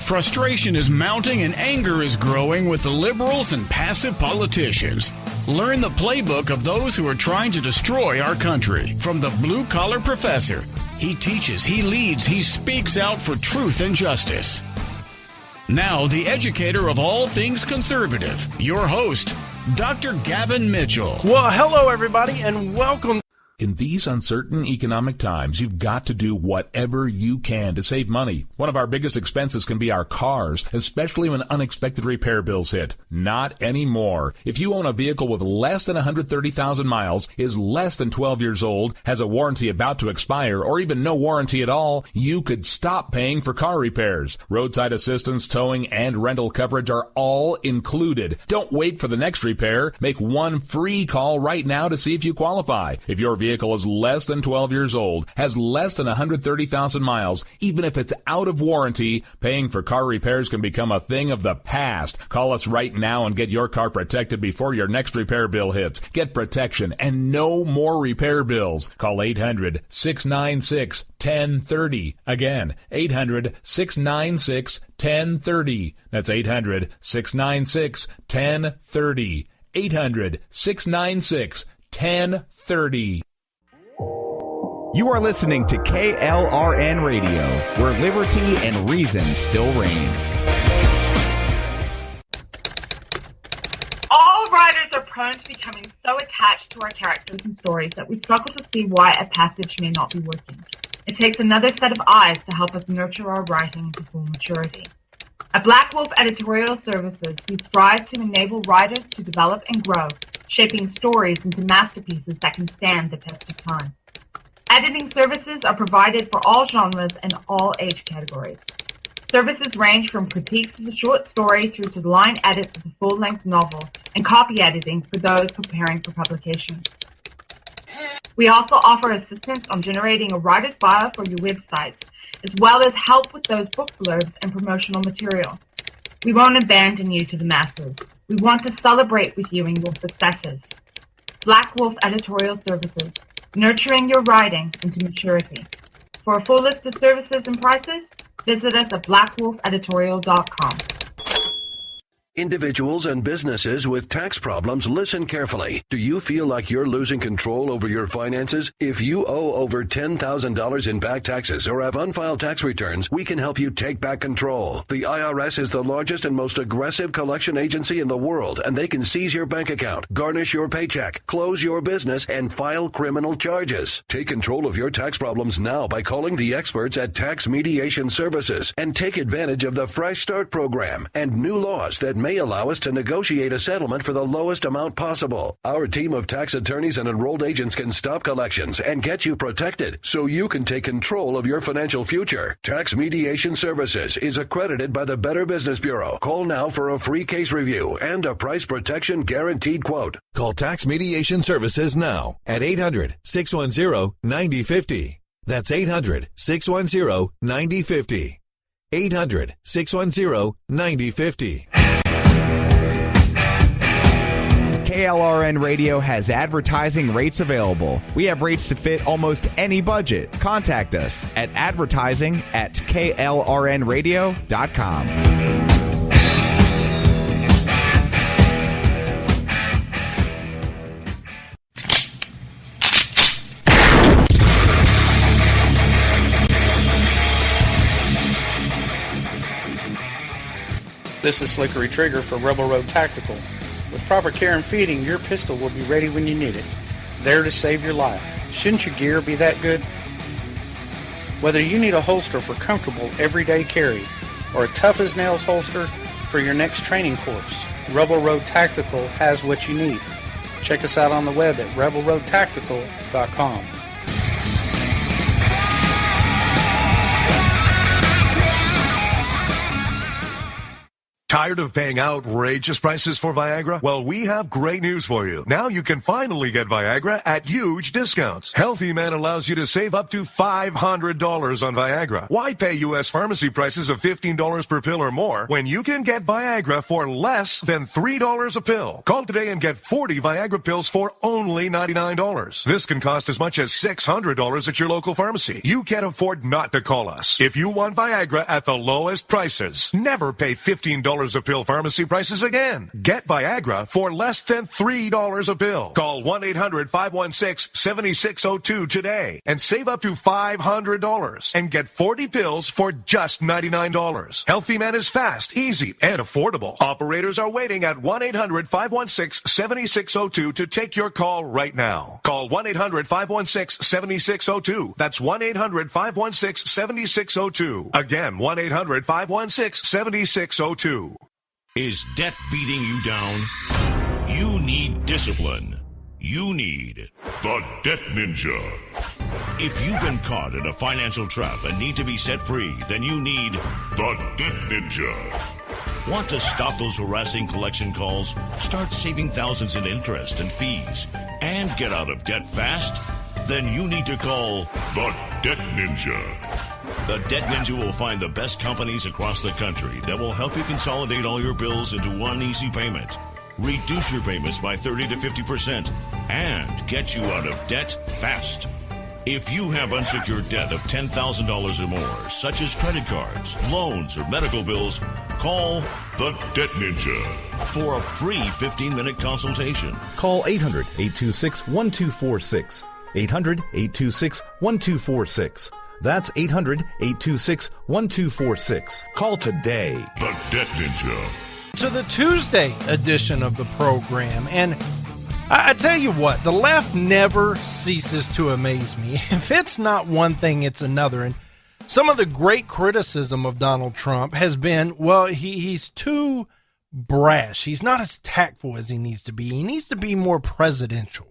Frustration is mounting and anger is growing with the liberals and passive politicians. Learn the playbook of those who are trying to destroy our country. From the blue-collar professor, he teaches, he leads, he speaks out for truth and justice. Now, the educator of all things conservative, your host, Dr. Gavin Mitchell. Well, hello, everybody, and welcome. In these uncertain economic times, you've got to do whatever you can to save money. One of our biggest expenses can be our cars, especially when unexpected repair bills hit. Not anymore. If you own a vehicle with less than 130,000 miles, is less than 12 years old, has a warranty about to expire, or even no warranty at all, you could stop paying for car repairs. Roadside assistance, towing, and rental coverage are all included. Don't wait for the next repair. Make one free call right now to see if you qualify. If your vehicle is less than 12 years old, has less than 130,000 miles, even if it's out of warranty, paying for car repairs can become a thing of the past. Call us right now and get your car protected before your next repair bill hits. Get protection and no more repair bills. Call 800-696-1030. Again, 800-696-1030. That's 800-696-1030. 800-696-1030. You are listening to KLRN Radio, where liberty and reason still reign. All writers are prone to becoming so attached to our characters and stories that we struggle to see why a passage may not be working. It takes another set of eyes to help us nurture our writing into full maturity. At Black Wolf Editorial Services, we strive to enable writers to develop and grow, shaping stories into masterpieces that can stand the test of time. Editing services are provided for all genres and all age categories. Services range from critiques of the short story through to line edits of the full-length novel and copy editing for those preparing for publication. We also offer assistance on generating a writer's bio for your websites, as well as help with those book blurbs and promotional material. We won't abandon you to the masses. We want to celebrate with you in your successes. Black Wolf Editorial Services, nurturing your writing into maturity. For a full list of services and prices, visit us at blackwolfeditorial.com. Individuals and businesses with tax problems, listen carefully. Do you feel like you're losing control over your finances? If you owe over $10,000 in back taxes or have unfiled tax returns, we can help you take back control. The IRS is the largest and most aggressive collection agency in the world, and they can seize your bank account, garnish your paycheck, close your business, and file criminal charges. Take control of your tax problems now by calling the experts at Tax Mediation Services and take advantage of the Fresh Start program and new laws that may allow us to negotiate a settlement for the lowest amount possible. Our team of tax attorneys and enrolled agents can stop collections and get you protected so you can take control of your financial future. Tax Mediation Services is accredited by the Better Business Bureau. Call now for a free case review and a price protection guaranteed quote. Call Tax Mediation Services now at 800-610-9050. That's 800-610-9050. 800-610-9050. KLRN Radio has advertising rates available. We have rates to fit almost any budget. Contact us at advertising@klrnradio.com. This is Slickery Trigger for Rebel Road Tactical. With proper care and feeding, your pistol will be ready when you need it, there to save your life. Shouldn't your gear be that good? Whether you need a holster for comfortable everyday carry or a tough-as-nails holster for your next training course, Rebel Road Tactical has what you need. Check us out on the web at rebelroadtactical.com. Tired Tired of paying outrageous prices for Viagra? Well, we have great news for you. Now you can finally get Viagra at huge discounts. Healthy Man allows you to save up to $500 on Viagra. Why pay U.S. pharmacy prices of $15 per pill or more when you can get Viagra for less than $3 a pill? Call today and get 40 Viagra pills for only $99. This can cost as much as $600 at your local pharmacy. You can't afford not to call us. If you want Viagra at the lowest prices, never pay $15 a pill pharmacy prices again. Get Viagra for less than $3 a pill. Call 1-800-516-7602 today and save up to $500 and get 40 pills for just $99. Healthy Man is fast, easy, and affordable. Operators are waiting at 1-800-516-7602 to take your call right now. Call 1-800-516-7602. That's 1-800-516-7602. Again, 1-800-516-7602. Is debt beating you down? You need discipline. You need the Debt Ninja. If you've been caught in a financial trap and need to be set free, then you need the Debt Ninja. Want to stop those harassing collection calls? Start saving thousands in interest and fees and get out of debt fast? Then you need to call the Debt Ninja. The Debt Ninja will find the best companies across the country that will help you consolidate all your bills into one easy payment, reduce your payments by 30 to 50%, and get you out of debt fast. If you have unsecured debt of $10,000 or more, such as credit cards, loans, or medical bills, call the Debt Ninja for a free 15-minute consultation. Call 800-826-1246. 800-826-1246. That's 800-826-1246. Call today. The Debt Ninja. To the Tuesday edition of the program. And I tell you what, the left never ceases to amaze me. If it's not one thing, it's another. And some of the great criticism of Donald Trump has been, well, he's too brash. He's not as tactful as he needs to be. He needs to be more presidential.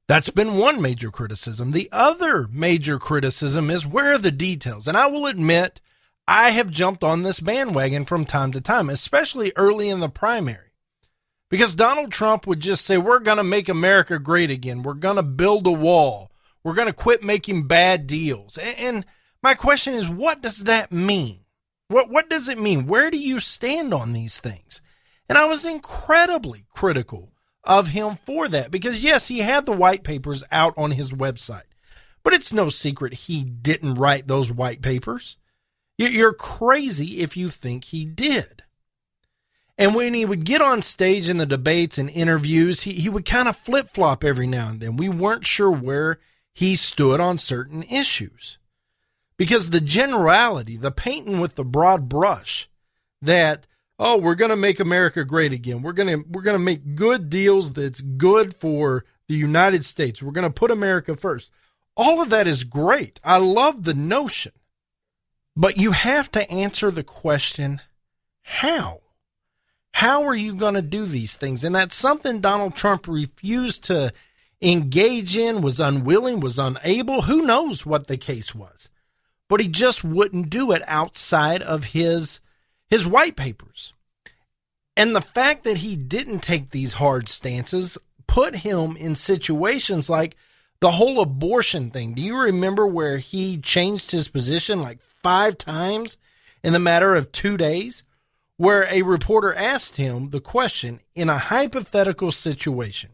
That's been one major criticism. The other major criticism is, where are the details? And I will admit, I have jumped on this bandwagon from time to time, especially early in the primary. Because Donald Trump would just say, we're going to make America great again. We're going to build a wall. We're going to quit making bad deals. And my question is, what does that mean? What does it mean? Where do you stand on these things? And I was incredibly critical of him for that, because yes, he had the white papers out on his website, but it's no secret he didn't write those white papers. You're crazy if you think he did. And when he would get on stage in the debates and interviews, he would kind of flip-flop every now and then. We weren't sure where he stood on certain issues, because the generality, the painting with the broad brush that, oh, we're going to make America great again. We're going to make good deals that's good for the United States. We're going to put America first. All of that is great. I love the notion. But you have to answer the question, how? How are you going to do these things? And that's something Donald Trump refused to engage in, was unwilling, was unable. Who knows what the case was? But he just wouldn't do it outside of his white papers. And the fact that he didn't take these hard stances put him in situations like the whole abortion thing. Do you remember where he changed his position like 5 times in the matter of 2 days? Where a reporter asked him the question, in a hypothetical situation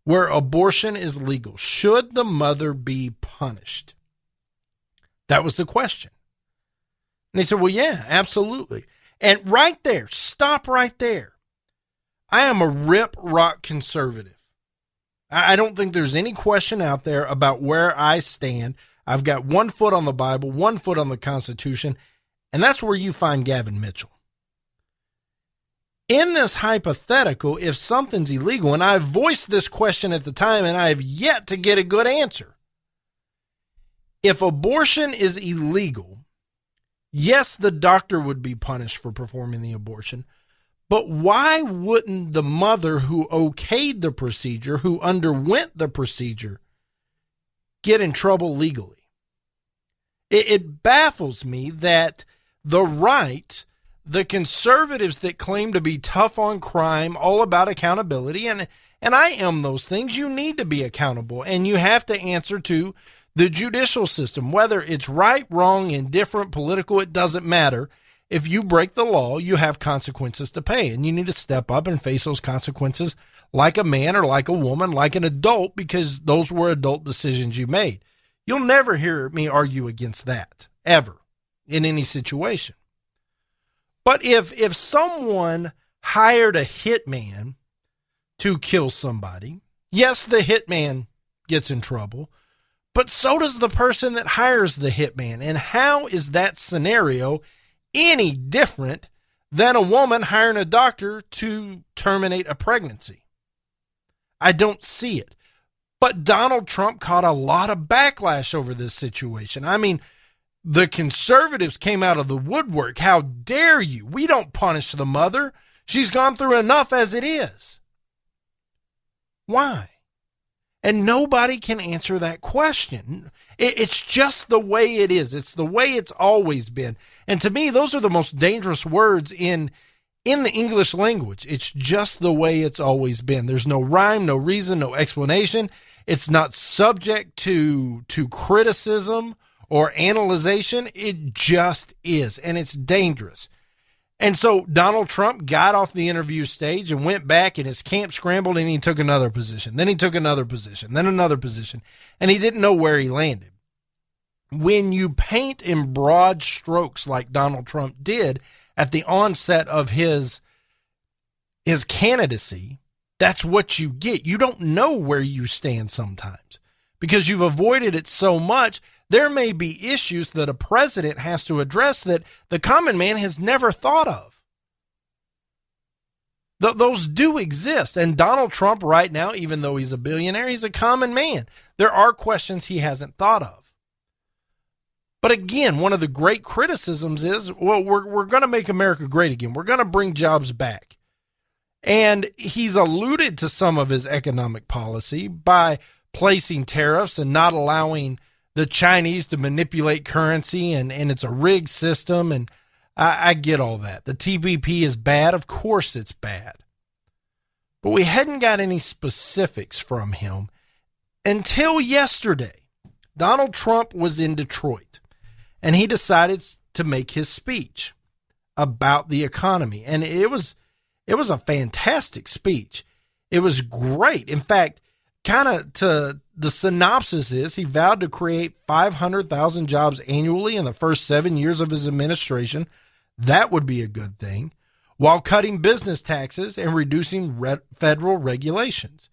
where abortion is legal, should the mother be punished? That was the question. And he said, well, yeah, absolutely. And right there, stop right there. I am a rip rock conservative. I don't think there's any question out there about where I stand. I've got 1 foot on the Bible, 1 foot on the Constitution, and that's where you find Gavin Mitchell. In this hypothetical, if something's illegal, and I voiced this question at the time and I have yet to get a good answer. If abortion is illegal, yes, the doctor would be punished for performing the abortion, but why wouldn't the mother who okayed the procedure, who underwent the procedure, get in trouble legally? It baffles me that the right, the conservatives that claim to be tough on crime, all about accountability, and I am those things. You need to be accountable, and you have to answer to the judicial system, whether it's right, wrong, indifferent, political, it doesn't matter. If you break the law, you have consequences to pay, and you need to step up and face those consequences like a man or like a woman, like an adult, because those were adult decisions you made. You'll never hear me argue against that, ever, in any situation. But if someone hired a hitman to kill somebody, yes, the hitman gets in trouble, but so does the person that hires the hitman. And how is that scenario any different than a woman hiring a doctor to terminate a pregnancy? I don't see it. But Donald Trump caught a lot of backlash over this situation. I mean, the conservatives came out of the woodwork. How dare you? We don't punish the mother. She's gone through enough as it is. Why? And nobody can answer that question. It's just the way it is. It's the way it's always been. And to me, those are the most dangerous words in the English language. It's just the way it's always been. There's no rhyme, no reason, no explanation. It's not subject to criticism or analyzation. It just is, and it's dangerous. And so Donald Trump got off the interview stage and went back, and his camp scrambled, and he took another position. Then he took another position, then another position, and he didn't know where he landed. When you paint in broad strokes like Donald Trump did at the onset of his candidacy, that's what you get. You don't know where you stand sometimes because you've avoided it so much. There may be issues that a president has to address that the common man has never thought of. Those do exist. And Donald Trump right now, even though he's a billionaire, he's a common man. There are questions he hasn't thought of. But again, one of the great criticisms is, well, we're going to make America great again. We're going to bring jobs back. And he's alluded to some of his economic policy by placing tariffs and not allowing the Chinese to manipulate currency, and it's a rigged system, and I get all that. The TPP is bad. Of course it's bad. But we hadn't got any specifics from him until yesterday. Donald Trump was in Detroit, and he decided to make his speech about the economy. And it was a fantastic speech. It was great. In fact, kind of to the synopsis is he vowed to create 500,000 jobs annually in the first 7 years of his administration. That would be a good thing, while cutting business taxes and reducing federal regulations.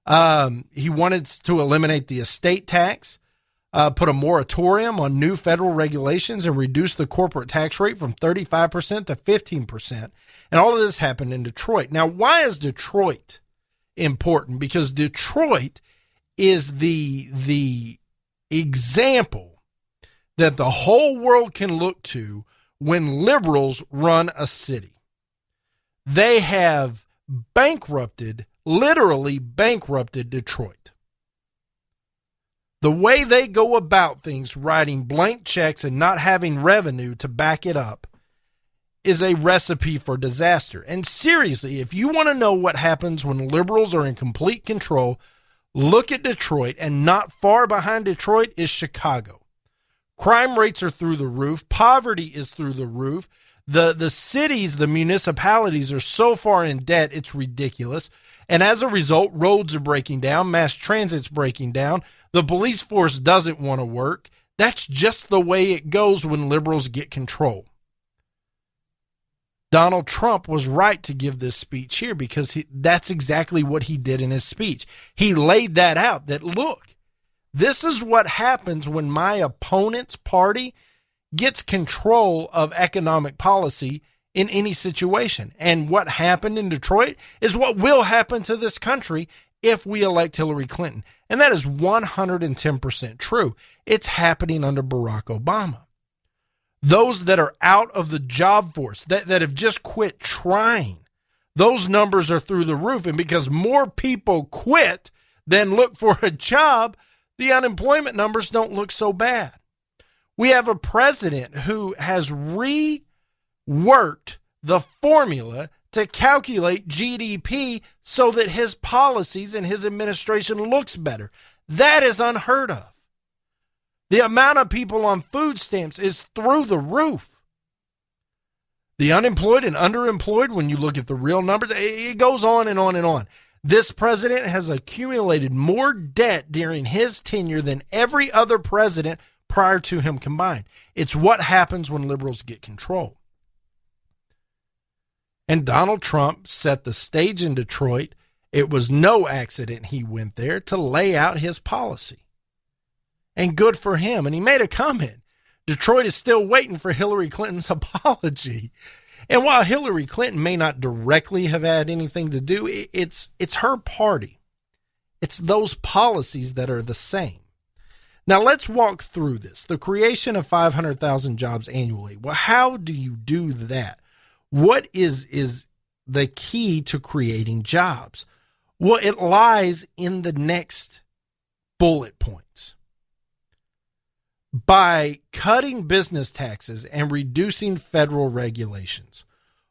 He wanted to eliminate the estate tax, put a moratorium on new federal regulations, and reduce the corporate tax rate from 35% to 15%. And all of this happened in Detroit. Now, why is Detroit important? Because Detroit is the example that the whole world can look to when liberals run a city. They have literally bankrupted Detroit. The way they go about things, writing blank checks and not having revenue to back it up, is a recipe for disaster. And seriously, if you want to know what happens when liberals are in complete control, look at Detroit, and not far behind Detroit is Chicago. Crime rates are through the roof. Poverty is through the roof. The cities, the municipalities are so far in debt, it's ridiculous. And as a result, roads are breaking down. Mass transit's breaking down. The police force doesn't want to work. That's just the way it goes when liberals get control. Donald Trump was right to give this speech here because that's exactly what he did in his speech. He laid that out, that look, this is what happens when my opponent's party gets control of economic policy in any situation. And what happened in Detroit is what will happen to this country if we elect Hillary Clinton. And that is 110% true. It's happening under Barack Obama. Those that are out of the job force, that have just quit trying, those numbers are through the roof. And because more people quit than look for a job, the unemployment numbers don't look so bad. We have a president who has worked the formula to calculate GDP so that his policies and his administration looks better. That is unheard of. The amount of people on food stamps is through the roof. The unemployed and underemployed, when you look at the real numbers, it goes on and on and on. This president has accumulated more debt during his tenure than every other president prior to him combined. It's what happens when liberals get control. And Donald Trump set the stage in Detroit. It was no accident he went there to lay out his policy. And good for him. And he made a comment. Detroit is still waiting for Hillary Clinton's apology. And while Hillary Clinton may not directly have had anything to do, it's her party. It's those policies that are the same. Now let's walk through this. The creation of 500,000 jobs annually. Well, how do you do that? What is the key to creating jobs? Well, it lies in the next bullet points. By cutting business taxes and reducing federal regulations,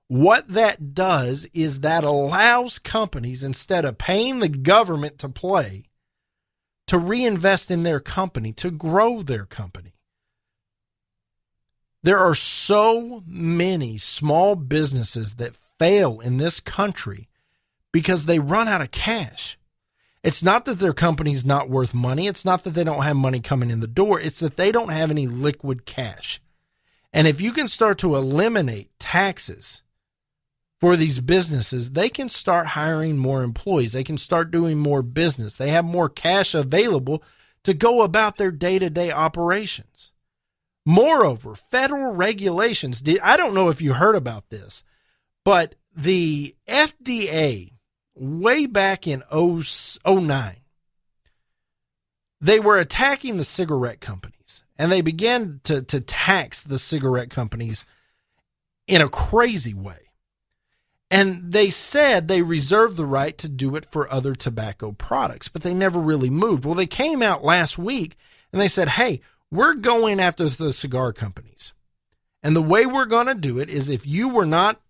what that does is that allows companies, instead of paying the government to play, to reinvest in their company, to grow their company. There are so many small businesses that fail in this country because they run out of cash. It's not that their company's not worth money. It's not that they don't have money coming in the door. It's that they don't have any liquid cash. And if you can start to eliminate taxes for these businesses, they can start hiring more employees. They can start doing more business. They have more cash available to go about their day-to-day operations. Moreover, federal regulations, I don't know if you heard about this, but the FDA, way back in 2009, they were attacking the cigarette companies, and they began to tax the cigarette companies in a crazy way. And they said they reserved the right to do it for other tobacco products, but they never really moved. Well, they came out last week and they said, hey, we're going after the cigar companies. And the way we're going to do it is if you were not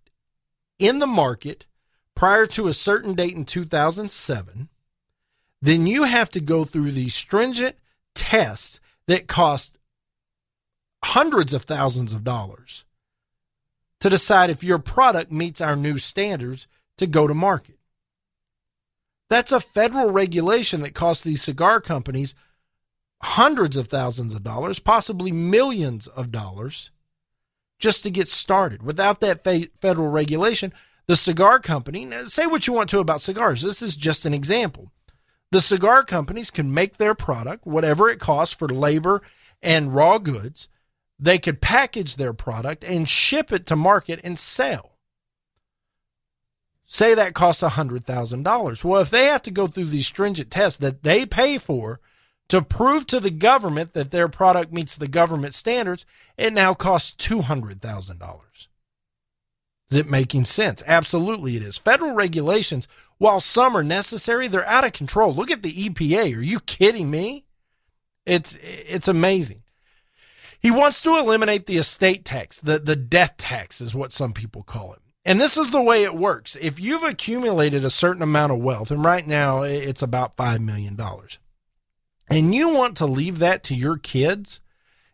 in the market prior to a certain date in 2007, then you have to go through these stringent tests that cost hundreds of thousands of dollars to decide if your product meets our new standards to go to market. That's a federal regulation that costs these cigar companies hundreds of thousands of dollars, possibly millions of dollars, just to get started. Without that federal regulation, the cigar company, say what you want to about cigars, this is just an example. The cigar companies can make their product, whatever it costs for labor and raw goods. They could package their product and ship it to market and sell. Say that costs $100,000. Well, if they have to go through these stringent tests that they pay for to prove to the government that their product meets the government standards, it now costs $200,000. Is it making sense? Absolutely it is. Federal regulations, while some are necessary, they're out of control. Look at the EPA. Are you kidding me? It's amazing. He wants to eliminate the estate tax, the death tax is what some people call it. And this is the way it works. If you've accumulated a certain amount of wealth, and right now it's about $5 million, and you want to leave that to your kids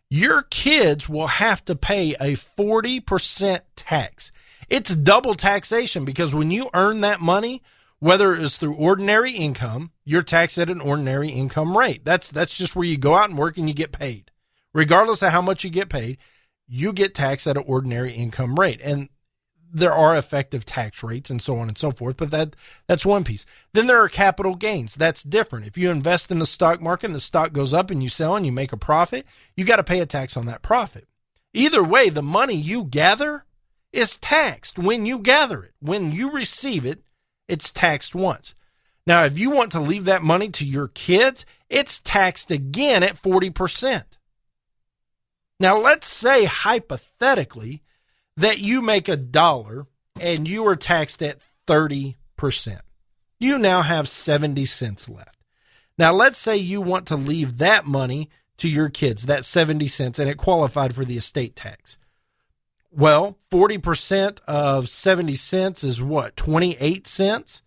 will have to pay a 40% tax. It's double taxation because when you earn that money, whether it's through ordinary income, you're taxed at an ordinary income rate. That's just where you go out and work and you get paid. Regardless of how much you get paid, you get taxed at an ordinary income rate. And there are effective tax rates and so on and so forth, but that's one piece. Then there are capital gains. That's different. If you invest in the stock market and the stock goes up and you sell and you make a profit, you got to pay a tax on that profit. Either way, the money you gather is taxed when you gather it. When you receive it, it's taxed once. Now, if you want to leave that money to your kids, it's taxed again at 40%. Now, let's say hypothetically that you make $1 and you are taxed at 30%. You now have 70 cents left. Now, let's say you want to leave that money to your kids, that 70 cents, and it qualified for the estate tax. Well, 40% of 70 cents is what, 28 cents?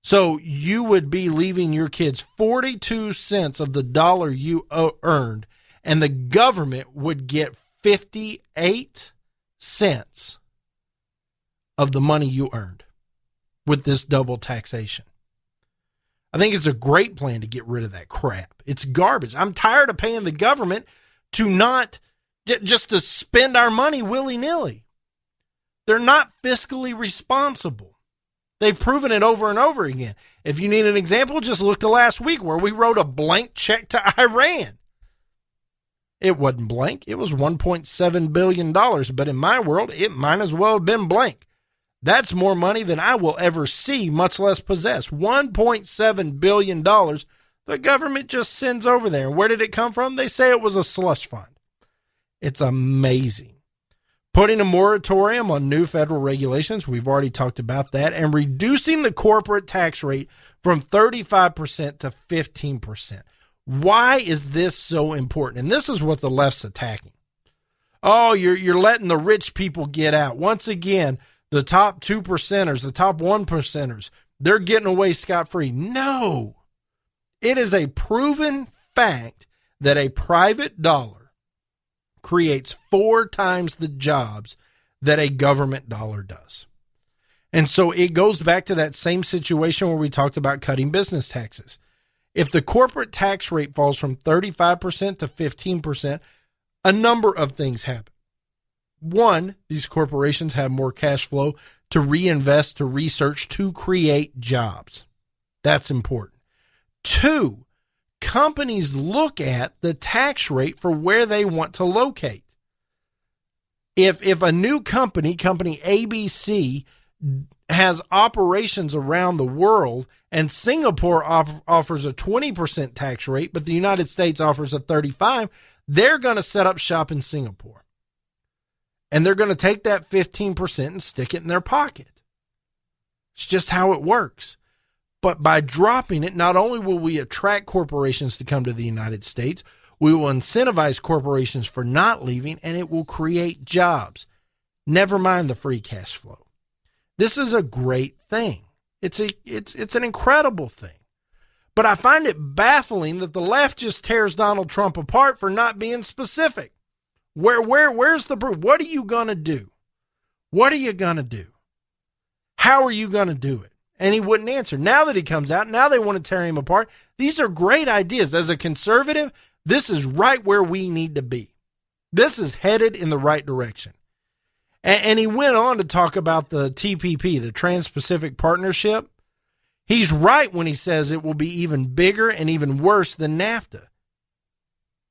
So you would be leaving your kids 42 cents of the dollar you earned, and the government would get 58 cents of the money you earned with this double taxation. I think it's a great plan to get rid of that crap. It's garbage. I'm tired of paying the government to not just to spend our money willy-nilly. They're not fiscally responsible. They've proven it over and over again. If you need an example, just look to last week where we wrote a blank check to Iran. It wasn't blank. It was $1.7 billion. But in my world, it might as well have been blank. That's more money than I will ever see, much less possess. $1.7 billion the government just sends over there. And where did it come from? They say it was a slush fund. It's amazing. Putting a moratorium on new federal regulations, we've already talked about that, and reducing the corporate tax rate from 35% to 15%. Why is this so important? And this is what the left's attacking. Oh, you're letting the rich people get out. Once again, the top 2%ers, the top 1%ers, they're getting away scot-free. No. It is a proven fact that a private dollar creates 4 times the jobs that a government dollar does. And so it goes back to that same situation where we talked about cutting business taxes. If the corporate tax rate falls from 35% to 15%, a number of things happen. One, these corporations have more cash flow to reinvest, to research, to create jobs. That's important. 2, companies look at the tax rate for where they want to locate. If a new company ABC, has operations around the world and Singapore offers a 20% tax rate, but the United States offers a 35%, they're going to set up shop in Singapore. And they're going to take that 15% and stick it in their pocket. It's just how it works. But by dropping it, not only will we attract corporations to come to the United States, we will incentivize corporations for not leaving, and it will create jobs. Never mind the free cash flow. This is a great thing. It's an incredible thing. But I find it baffling that the left just tears Donald Trump apart for not being specific. Where's the proof? What are you going to do? What are you going to do? How are you going to do it? And he wouldn't answer. Now that he comes out, now they want to tear him apart. These are great ideas. As a conservative, this is right where we need to be. This is headed in the right direction. And he went on to talk about the TPP, the Trans-Pacific Partnership. He's right when he says it will be even bigger and even worse than NAFTA.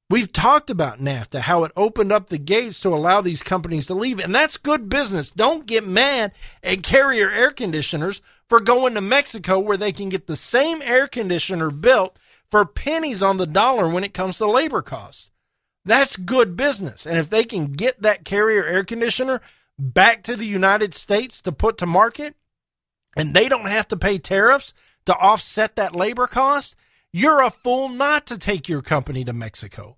We've talked about NAFTA, how it opened up the gates to allow these companies to leave, and that's good business. Don't get mad at Carrier air conditioners for going to Mexico where they can get the same air conditioner built for pennies on the dollar when it comes to labor costs. That's good business. And if they can get that Carrier air conditioner back to the United States to put to market, and they don't have to pay tariffs to offset that labor cost, you're a fool not to take your company to Mexico.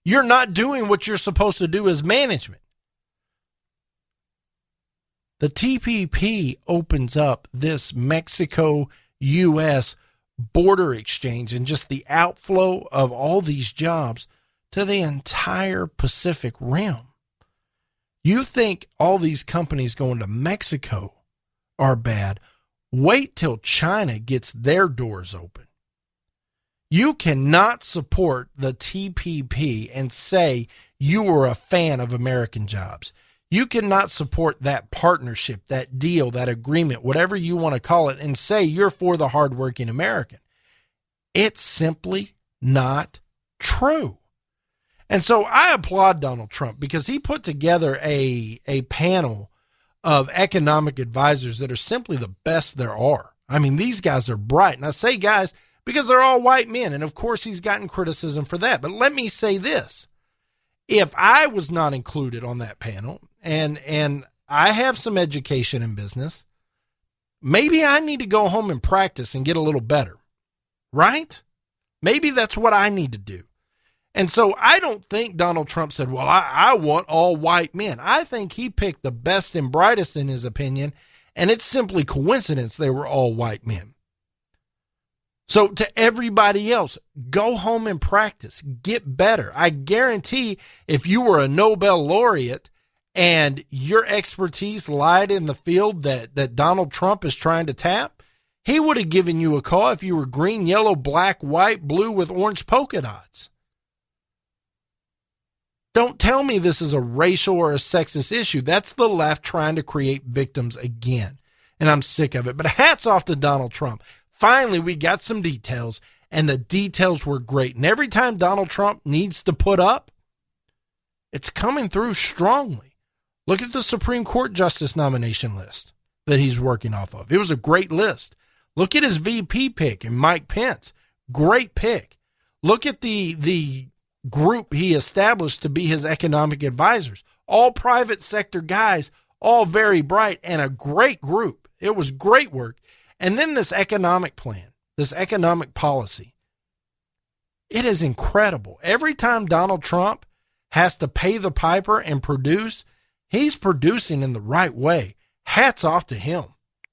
You're not doing what you're supposed to do as management. The TPP opens up this Mexico-U.S. border exchange and just the outflow of all these jobs to the entire Pacific Rim. You think all these companies going to Mexico are bad? Wait till China gets their doors open. You cannot support the TPP and say you are a fan of American jobs. You cannot support that partnership, that deal, that agreement, whatever you want to call it, and say you're for the hardworking American. It's simply not true. And so I applaud Donald Trump because he put together a panel of economic advisors that are simply the best there are. I mean, these guys are bright. And I say guys because they're all white men. And of course, he's gotten criticism for that. But let me say this. If I was not included on that panel, and I have some education in business, maybe I need to go home and practice and get a little better, right? Maybe that's what I need to do. And so I don't think Donald Trump said, well, I want all white men. I think he picked the best and brightest in his opinion, and it's simply coincidence they were all white men. So to everybody else, go home and practice. Get better. I guarantee if you were a Nobel laureate and your expertise lied in the field that Donald Trump is trying to tap, he would have given you a call if you were green, yellow, black, white, blue with orange polka dots. Don't tell me this is a racial or a sexist issue. That's the left trying to create victims again. And I'm sick of it. But hats off to Donald Trump. Finally, we got some details, and the details were great. And every time Donald Trump needs to put up, it's coming through strongly. Look at the Supreme Court justice nomination list that he's working off of. It was a great list. Look at his VP pick and Mike Pence. Great pick. Look at the group he established to be his economic advisors. All private sector guys, all very bright, and a great group. It was great work. And then this economic plan, this economic policy, it is incredible. Every time Donald Trump has to pay the piper and produce, he's producing in the right way. Hats off to him.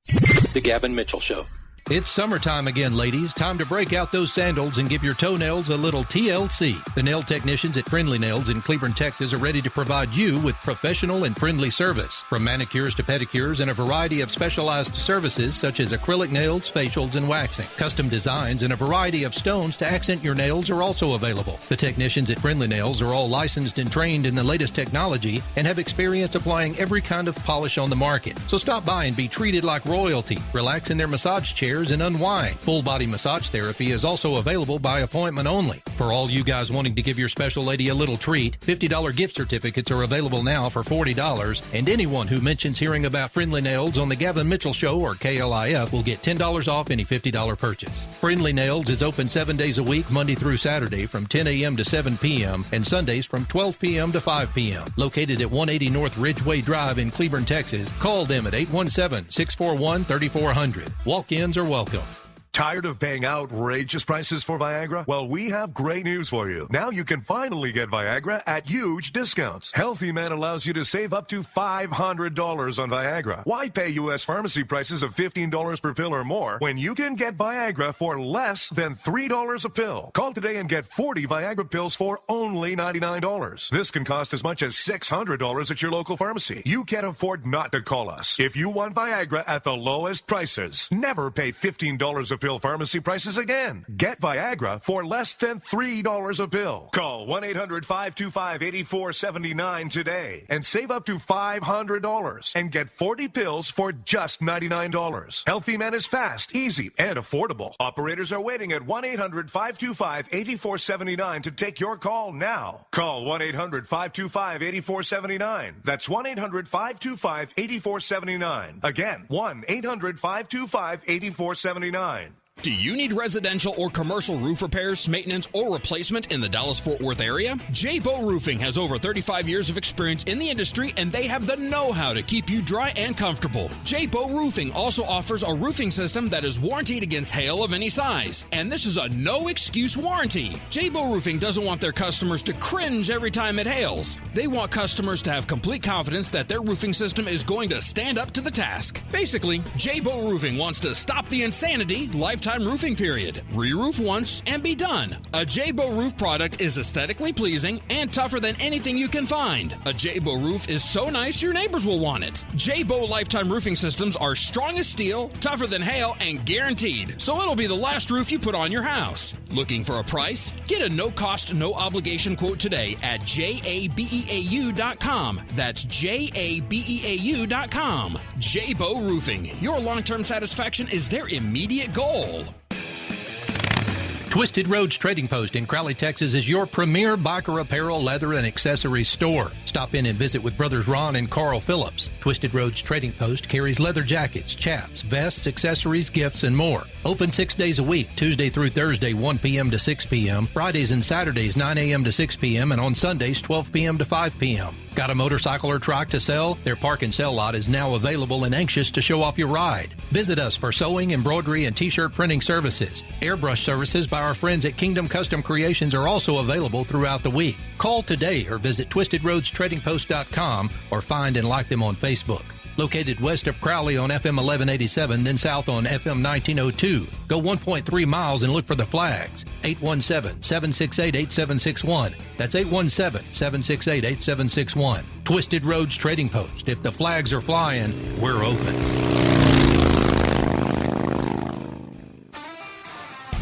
The Gavin Mitchell Show. It's summertime again, ladies. Time to break out those sandals and give your toenails a little TLC. The nail technicians at Friendly Nails in Cleburne, Texas are ready to provide you with professional and friendly service. From manicures to pedicures and a variety of specialized services such as acrylic nails, facials, and waxing. Custom designs and a variety of stones to accent your nails are also available. The technicians at Friendly Nails are all licensed and trained in the latest technology and have experience applying every kind of polish on the market. So stop by and be treated like royalty. Relax in their massage chairs and unwind. Full body massage therapy is also available by appointment only. For all you guys wanting to give your special lady a little treat, $50 gift certificates are available now for $40, and anyone who mentions hearing about Friendly Nails on the Gavin Mitchell Show or KLIF will get $10 off any $50 purchase. Friendly Nails is open 7 days a week, Monday through Saturday from 10 a.m. to 7 p.m. and Sundays from 12 p.m. to 5 p.m. Located at 180 North Ridgeway Drive in Cleburne, Texas. Call them at 817-641-3400. Walk-ins are welcome. Tired of paying outrageous prices for Viagra? Well, we have great news for you. Now you can finally get Viagra at huge discounts. Healthy Man allows you to save up to $500 on Viagra. Why pay U.S. pharmacy prices of $15 per pill or more when you can get Viagra for less than $3 a pill? Call today and get 40 Viagra pills for only $99. This can cost as much as $600 at your local pharmacy. You can't afford not to call us. If you want Viagra at the lowest prices, never pay $15 a pill pharmacy prices again. Get Viagra for less than $3 a pill. Call 1-800-525-8479 today and save up to $500 and get 40 pills for just $99. Healthy Man is fast, easy, and affordable. Operators are waiting at 1-800-525-8479 to take your call now. Call 1-800-525-8479. That's 1-800-525-8479. Again, 1-800-525-8479. Do you need residential or commercial roof repairs, maintenance, or replacement in the Dallas-Fort Worth area? J-Bow Roofing has over 35 years of experience in the industry, and they have the know-how to keep you dry and comfortable. J-Bow Roofing also offers a roofing system that is warranted against hail of any size, and this is a no-excuse warranty. J-Bow Roofing doesn't want their customers to cringe every time it hails. They want customers to have complete confidence that their roofing system is going to stand up to the task. Basically, J-Bow Roofing wants to stop the insanity, lifetime roofing period. Re-roof once and be done. A J-Bow roof product is aesthetically pleasing and tougher than anything you can find. A J-Bow roof is so nice your neighbors will want it. J-Bow lifetime roofing systems are strong as steel, tougher than hail, and guaranteed. So it'll be the last roof you put on your house. Looking for a price? Get a no-cost, no-obligation quote today at jabeau.com. That's jabeau.com. J-Bow Roofing. Your long-term satisfaction is their immediate goal. Twisted Roads Trading Post in Crowley, Texas is your premier biker apparel, leather, and accessories store. Stop in and visit with Brothers Ron and Carl Phillips. Twisted Roads Trading Post carries leather jackets, chaps, vests, accessories, gifts, and more. Open 6 days a week, Tuesday through Thursday, 1 p.m. to 6 p.m., Fridays and Saturdays, 9 a.m. to 6 p.m., and on Sundays, 12 p.m. to 5 p.m. Got a motorcycle or trike to sell? Their park and sell lot is now available and anxious to show off your ride. Visit us for sewing, embroidery, and t-shirt printing services. Airbrush services by our friends at Kingdom Custom Creations are also available throughout the week. Call today or visit twistedroadstradingpost.com or find and like them on Facebook. Located west of Crowley on FM 1187, then south on FM 1902. Go 1.3 miles and look for the flags. 817-768-8761. That's 817-768-8761. Twisted Roads Trading Post. If the flags are flying, we're open.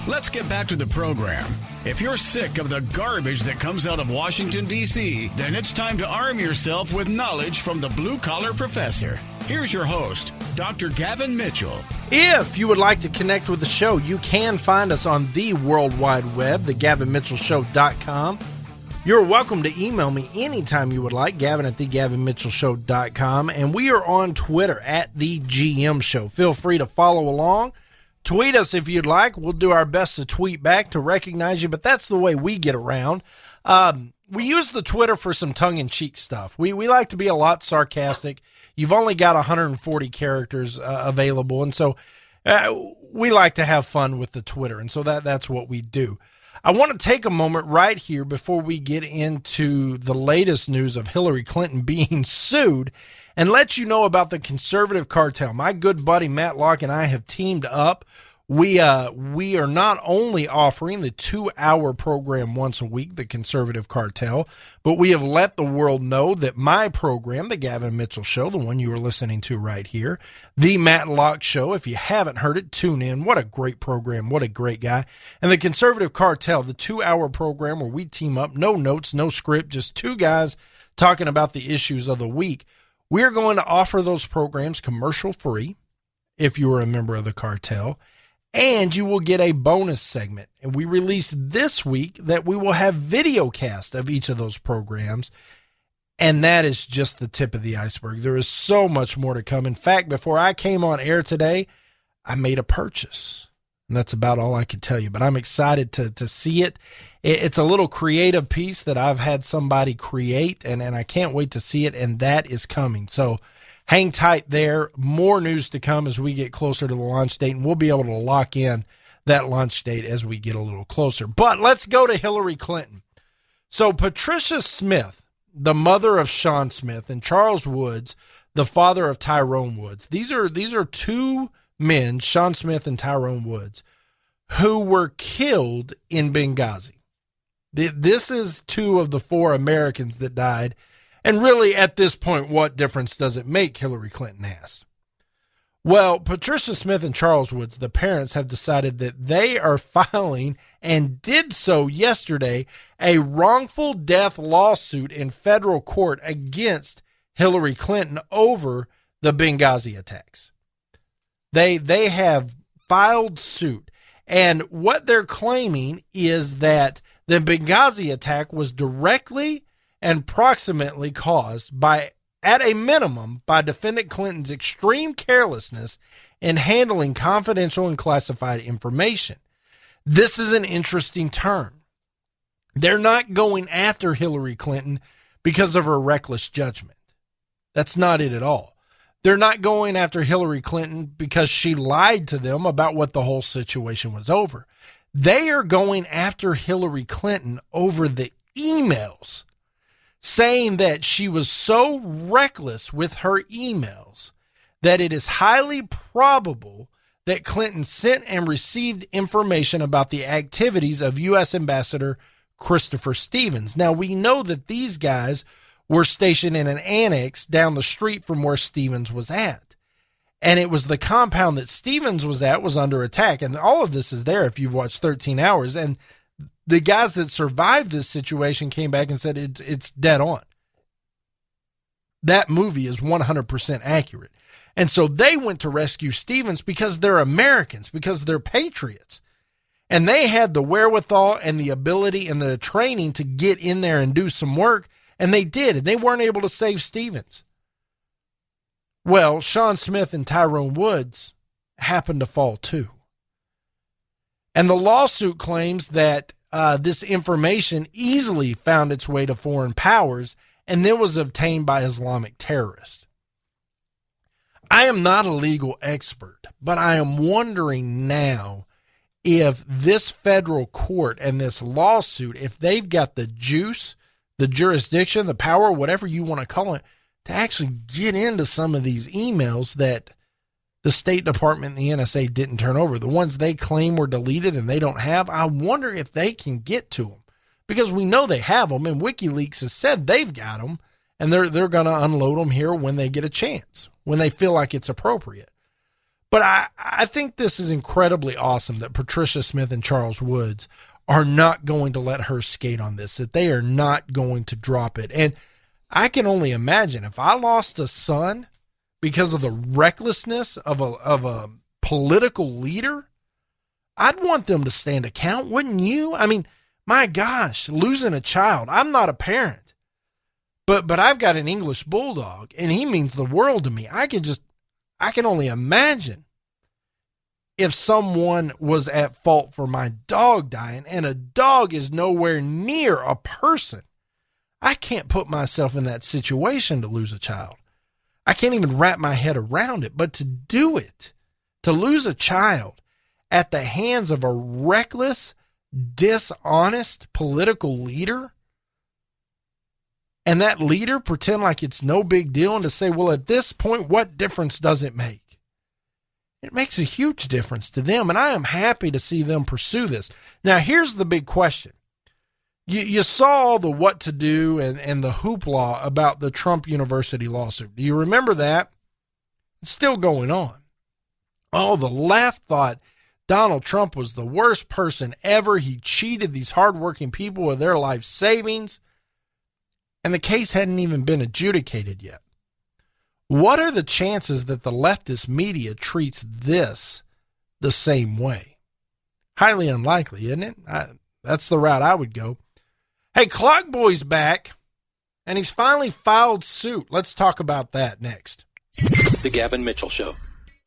Let's get back to the program. If you're sick of the garbage that comes out of Washington, D.C., then it's time to arm yourself with knowledge from the Blue Collar Professor. Here's your host, Dr. Gavin Mitchell. If you would like to connect with the show, you can find us on the World Wide Web, thegavinmitchellshow.com. You're welcome to email me anytime you would like, Gavin at thegavinmitchellshow.com. And we are on Twitter at The GM Show. Feel free to follow along. Tweet us if you'd like. We'll do our best to tweet back to recognize you, but that's the way we get around. We use the Twitter for some tongue-in-cheek stuff. We like to be a lot sarcastic. You've only got 140 characters available, and so we like to have fun with the Twitter, and so that's what we do. I want to take a moment right here before we get into the latest news of Hillary Clinton being sued and let you know about the conservative cartel. My good buddy Matt Locke and I have teamed up. We are not only offering the 2-hour program once a week, the Conservative Cartel, but we have let the world know that my program, the Gavin Mitchell Show, the one you are listening to right here, the Matt Locke Show, if you haven't heard it, tune in. What a great program. What a great guy. And the Conservative Cartel, the 2-hour program where we team up, no notes, no script, just two guys talking about the issues of the week. We're going to offer those programs commercial free if you are a member of the cartel. And you will get a bonus segment. And we released this week that we will have video cast of each of those programs. And that is just the tip of the iceberg. There is so much more to come. In fact, before I came on air today, I made a purchase. And that's about all I could tell you. But I'm excited to see it. It's a little creative piece that I've had somebody create. And I can't wait to see it. And that is coming. So hang tight there. More news to come as we get closer to the launch date, and we'll be able to lock in that launch date as we get a little closer. But let's go to Hillary Clinton. So Patricia Smith, the mother of Sean Smith, and Charles Woods, the father of Tyrone Woods. These are two men, Sean Smith and Tyrone Woods, who were killed in Benghazi. This is two of the 4 Americans that died. And really, at this point, what difference does it make, Hillary Clinton asked. Well, Patricia Smith and Charles Woods, the parents, have decided that they are filing, and did so yesterday, a wrongful death lawsuit in federal court against Hillary Clinton over the Benghazi attacks. They have filed suit, and what they're claiming is that the Benghazi attack was directly and proximately caused by, at a minimum, by defendant Clinton's extreme carelessness in handling confidential and classified information. This is an interesting turn. They're not going after Hillary Clinton because of her reckless judgment. That's not it at all. They're not going after Hillary Clinton because she lied to them about what the whole situation was over. They are going after Hillary Clinton over the emails, saying that she was so reckless with her emails that it is highly probable that Clinton sent and received information about the activities of U.S. Ambassador Christopher Stevens. Now, we know that these guys were stationed in an annex down the street from where Stevens was at. And it was the compound that Stevens was at was under attack. And all of this is there if you've watched 13 Hours. And the guys that survived this situation came back and said it's dead on. That movie is 100% accurate. And so they went to rescue Stevens because they're Americans, because they're patriots. And they had the wherewithal and the ability and the training to get in there and do some work. And they did. And they weren't able to save Stevens. Well, Sean Smith and Tyrone Woods happened to fall too. And the lawsuit claims that this information easily found its way to foreign powers and then was obtained by Islamic terrorists. I am not a legal expert, But I am wondering now if this federal court and this lawsuit, if they've got the juice, the jurisdiction, the power, whatever you want to call it, to actually get into some of these emails that the State Department and the NSA didn't turn over. The ones they claim were deleted and they don't have, I wonder if they can get to them. Because we know they have them, and WikiLeaks has said they've got them, and they're going to unload them here when they get a chance, when they feel like it's appropriate. But I think this is incredibly awesome that Patricia Smith and Charles Woods are not going to let her skate on this, that they are not going to drop it. And I can only imagine if I lost a son because of the recklessness of a political leader, I'd want them to stand account, wouldn't you? I mean, my gosh, losing a child. I'm not a parent, but I've got an English bulldog, and he means the world to me. I can only imagine if someone was at fault for my dog dying, and a dog is nowhere near a person. I can't put myself in that situation to lose a child. I can't even wrap my head around it, but to do it, to lose a child at the hands of a reckless, dishonest political leader, and that leader pretend like it's no big deal and to say, well, at this point, what difference does it make? It makes a huge difference to them, and I am happy to see them pursue this. Now, here's the big question. You saw the what to do and the hoopla about the Trump University lawsuit. Do you remember that? It's still going on. Oh, the left thought Donald Trump was the worst person ever. He cheated these hardworking people of their life savings, and the case hadn't even been adjudicated yet. What are the chances that the leftist media treats this the same way? Highly unlikely, isn't it? That's the route I would go. Hey, Clock Boy's back, and he's finally filed suit. Let's talk about that next. The Gavin Mitchell Show.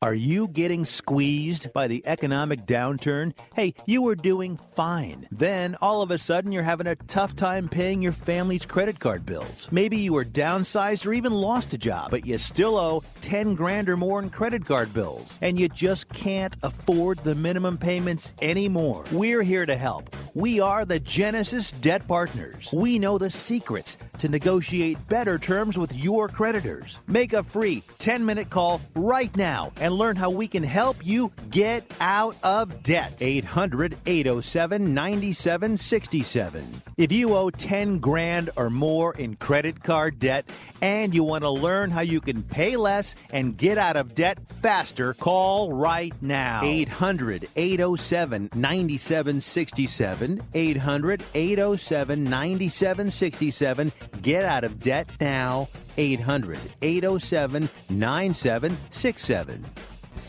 Are you getting squeezed by the economic downturn? Hey, you were doing fine. Then, all of a sudden, you're having a tough time paying your family's credit card bills. Maybe you were downsized or even lost a job, but you still owe 10 grand or more in credit card bills. And you just can't afford the minimum payments anymore. We're here to help. We are the Genesis Debt Partners. We know the secrets to negotiate better terms with your creditors. Make a free 10-minute call right now and learn how we can help you get out of debt. 800-807-9767. If you owe 10 grand or more in credit card debt and you want to learn how you can pay less and get out of debt faster, call right now. 800-807-9767. 800-807-9767. Get out of debt now. 800-807-9767.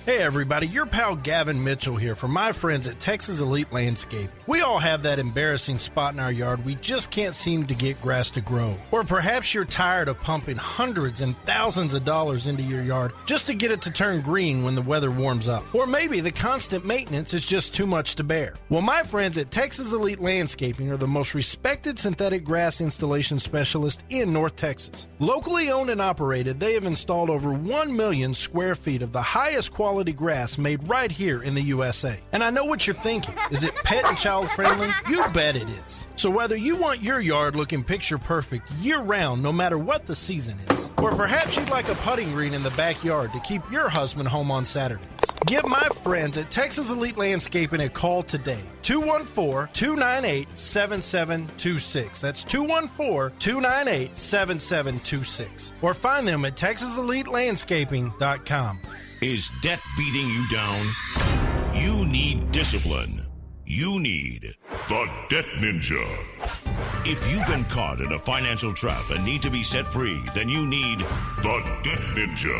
Hey everybody, your pal Gavin Mitchell here from my friends at Texas Elite Landscape. We all have that embarrassing spot in our yard we just can't seem to get grass to grow. Or perhaps you're tired of pumping hundreds and thousands of dollars into your yard just to get it to turn green when the weather warms up. Or maybe the constant maintenance is just too much to bear. Well, my friends at Texas Elite Landscaping are the most respected synthetic grass installation specialist in North Texas. Locally owned and operated, they have installed over 1 million square feet of the highest quality grass made right here in the USA. And I know what you're thinking. Is it pet and child friendly? You bet it is. So whether you want your yard looking picture perfect year round, no matter what the season is, or perhaps you'd like a putting green in the backyard to keep your husband home on Saturdays, give my friends at Texas Elite Landscaping a call today. 214-298-7726. That's 214-298-7726. Or find them at TexasEliteLandscaping.com. Is debt beating you down? You need discipline. You need the Debt Ninja. If you've been caught in a financial trap and need to be set free, then you need the Debt Ninja.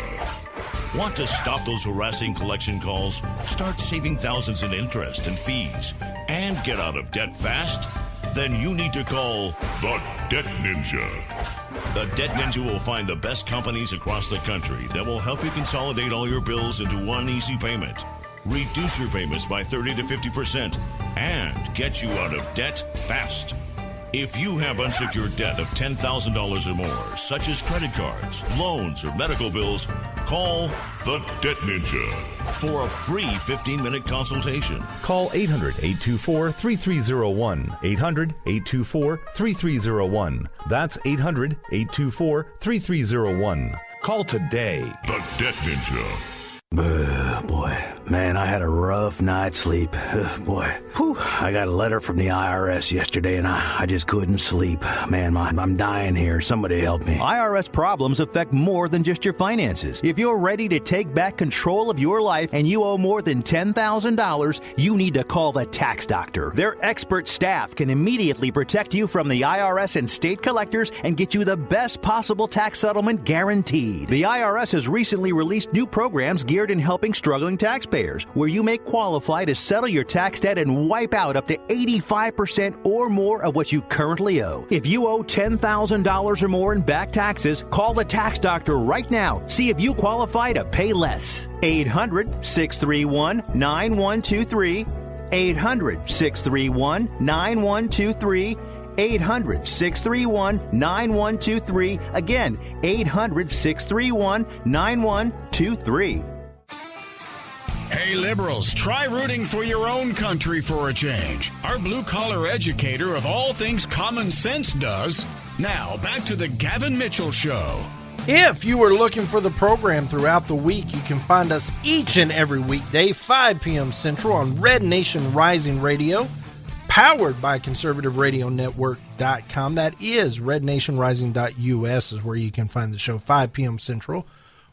Want to stop those harassing collection calls, start saving thousands in interest and fees, and get out of debt fast? Then you need to call the Debt Ninja. The Debt Ninja will find the best companies across the country that will help you consolidate all your bills into one easy payment, reduce your payments by 30 to 50%, and get you out of debt fast. If you have unsecured debt of $10,000 or more, such as credit cards, loans, or medical bills, call the Debt Ninja for a free 15-minute consultation. Call 800-824-3301. 800-824-3301. That's 800-824-3301. Call today. The Debt Ninja. Boy, man, I had a rough night's sleep. Boy, I got a letter from the IRS yesterday, and I just couldn't sleep. Man, I'm dying here. Somebody help me. IRS problems affect more than just your finances. If you're ready to take back control of your life and you owe more than $10,000, you need to call the tax doctor. Their expert staff can immediately protect you from the IRS and state collectors and get you the best possible tax settlement guaranteed. The IRS has recently released new programs geared in helping struggling taxpayers, where you may qualify to settle your tax debt and wipe out up to 85% or more of what you currently owe. If you owe $10,000 or more in back taxes, call the tax doctor right now. See if you qualify to pay less. 800-631-9123. 800-631-9123. 800-631-9123. Again, 800-631-9123. Hey, liberals, try rooting for your own country for a change. Our blue-collar educator of all things common sense does. Now, back to the Gavin Mitchell Show. If you are looking for the program throughout the week, you can find us each and every weekday, 5 p.m. Central on Red Nation Rising Radio, powered by ConservativeRadioNetwork.com. That is RedNationRising.us is where you can find the show, 5 p.m. Central.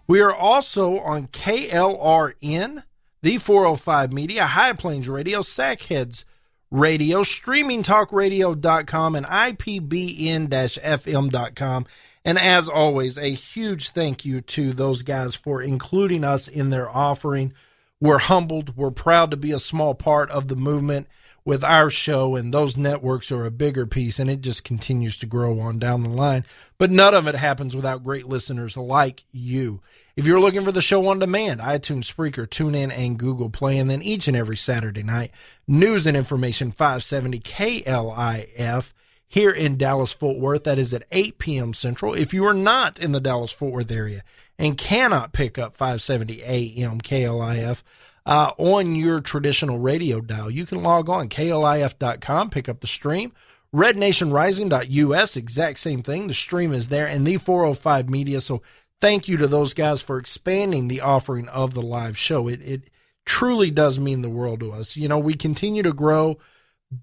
We are also on KLRN, the 405 Media, High Plains Radio, Sackheads Radio, StreamingTalkRadio.com, and IPBN-FM.com. And as always, a huge thank you to those guys for including us in their offering. We're humbled. We're proud to be a small part of the movement with our show, and those networks are a bigger piece, and it just continues to grow on down the line. But none of it happens without great listeners like you. If you're looking for the show on demand, iTunes, Spreaker, TuneIn, and Google Play, and then each and every Saturday night, News and Information 570 KLIF here in Dallas-Fort Worth. That is at 8 p.m. Central. If you are not in the Dallas-Fort Worth area and cannot pick up 570 AM KLIF on your traditional radio dial, you can log on, KLIF.com, pick up the stream. RedNationRising.us, exact same thing. The stream is there, and the 405 Media. So thank you to those guys for expanding the offering of the live show. It truly does mean the world to us. You know, we continue to grow,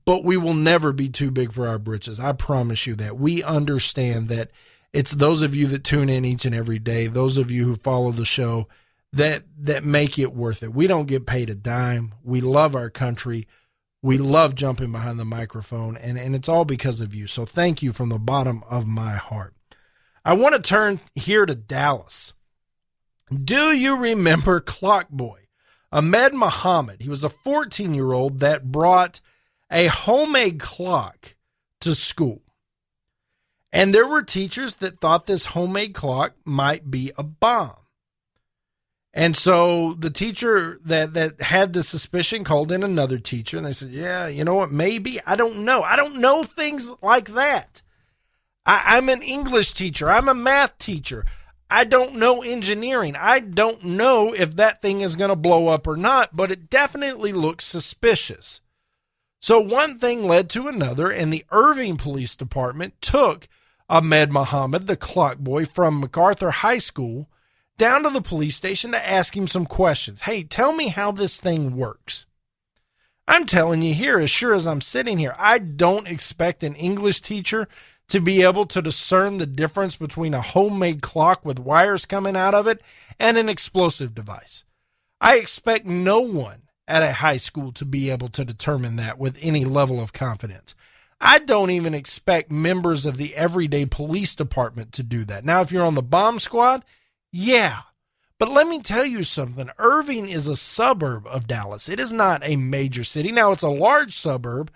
but we will never be too big for our britches. I promise you that. We understand that it's those of you that tune in each and every day, those of you who follow the show, that make it worth it. We don't get paid a dime. We love our country. We love jumping behind the microphone, and it's all because of you. So thank you from the bottom of my heart. I want to turn here to Dallas. Do you remember Clock Boy, Ahmed Muhammad? He was a 14-year-old that brought a homemade clock to school. And there were teachers that thought this homemade clock might be a bomb. And so the teacher that had the suspicion called in another teacher, and they said, yeah, you know what, maybe. I don't know. I don't know things like that. I'm an English teacher. I'm a math teacher. I don't know engineering. I don't know if that thing is going to blow up or not, but it definitely looks suspicious. So one thing led to another, and the Irving Police Department took Ahmed Muhammad, the clock boy from MacArthur High School, down to the police station to ask him some questions. Hey, tell me how this thing works. I'm telling you here, as sure as I'm sitting here, I don't expect an English teacher to be able to discern the difference between a homemade clock with wires coming out of it and an explosive device. I expect no one at a high school to be able to determine that with any level of confidence. I don't even expect members of the everyday police department to do that. Now, if you're on the bomb squad, yeah. But let me tell you something. Irving is a suburb of Dallas. It is not a major city. Now, it's a large suburb,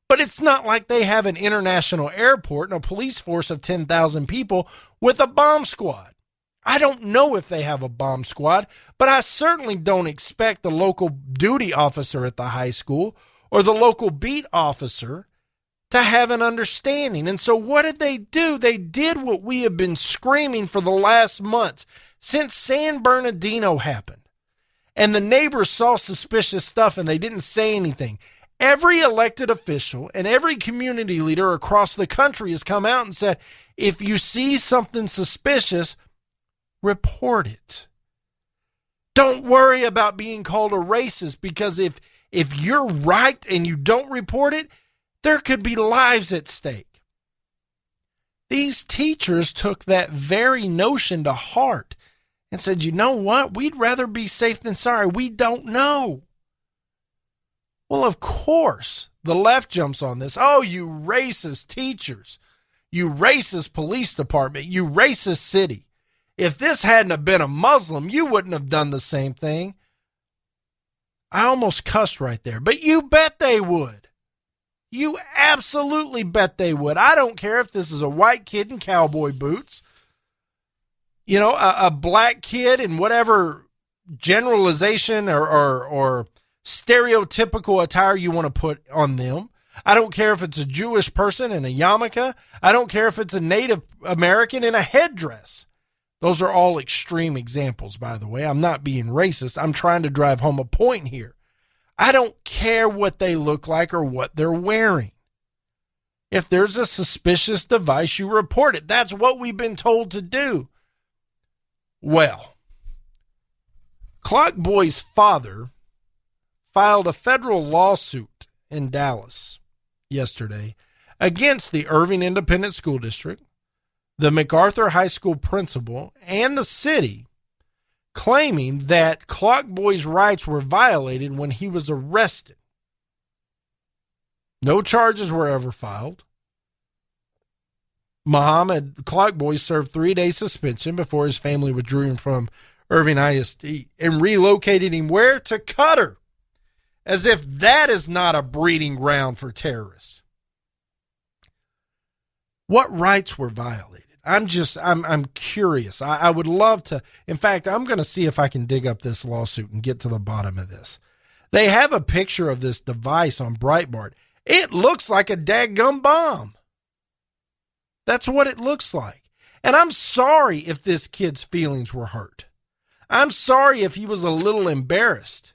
but it's not like they have an international airport and a police force of 10,000 people with a bomb squad. I don't know if they have a bomb squad, but I certainly don't expect the local duty officer at the high school or the local beat officer to have an understanding. And so what did they do? They did what we have been screaming for the last months since San Bernardino happened. And the neighbors saw suspicious stuff and they didn't say anything. Every elected official and every community leader across the country has come out and said, if you see something suspicious, report it. Don't worry about being called a racist, because if you're right and you don't report it, there could be lives at stake. These teachers took that very notion to heart and said, you know what? We'd rather be safe than sorry. We don't know. Well, of course, the left jumps on this. Oh, you racist teachers. You racist police department. You racist city. If this hadn't have been a Muslim, you wouldn't have done the same thing. I almost cussed right there, but you bet they would. You absolutely bet they would. I don't care if this is a white kid in cowboy boots, you know, a black kid in whatever generalization or stereotypical attire you want to put on them. I don't care if it's a Jewish person in a yarmulke. I don't care if it's a Native American in a headdress. Those are all extreme examples, by the way. I'm not being racist. I'm trying to drive home a point here. I don't care what they look like or what they're wearing. If there's a suspicious device, you report it. That's what we've been told to do. Well, Clock Boy's father filed a federal lawsuit in Dallas yesterday against the Irving Independent School District, the MacArthur High School principal, and the city, claiming that Clock Boy's rights were violated when he was arrested. No charges were ever filed. Muhammad Clock Boy served 3-day suspension before his family withdrew him from Irving ISD and relocated him where? To Qatar. As if that is not a breeding ground for terrorists. What rights were violated? I'm curious. I would love to. In fact, I'm going to see if I can dig up this lawsuit and get to the bottom of this. They have a picture of this device on Breitbart. It looks like a dadgum bomb. That's what it looks like. And I'm sorry if this kid's feelings were hurt. I'm sorry if he was a little embarrassed.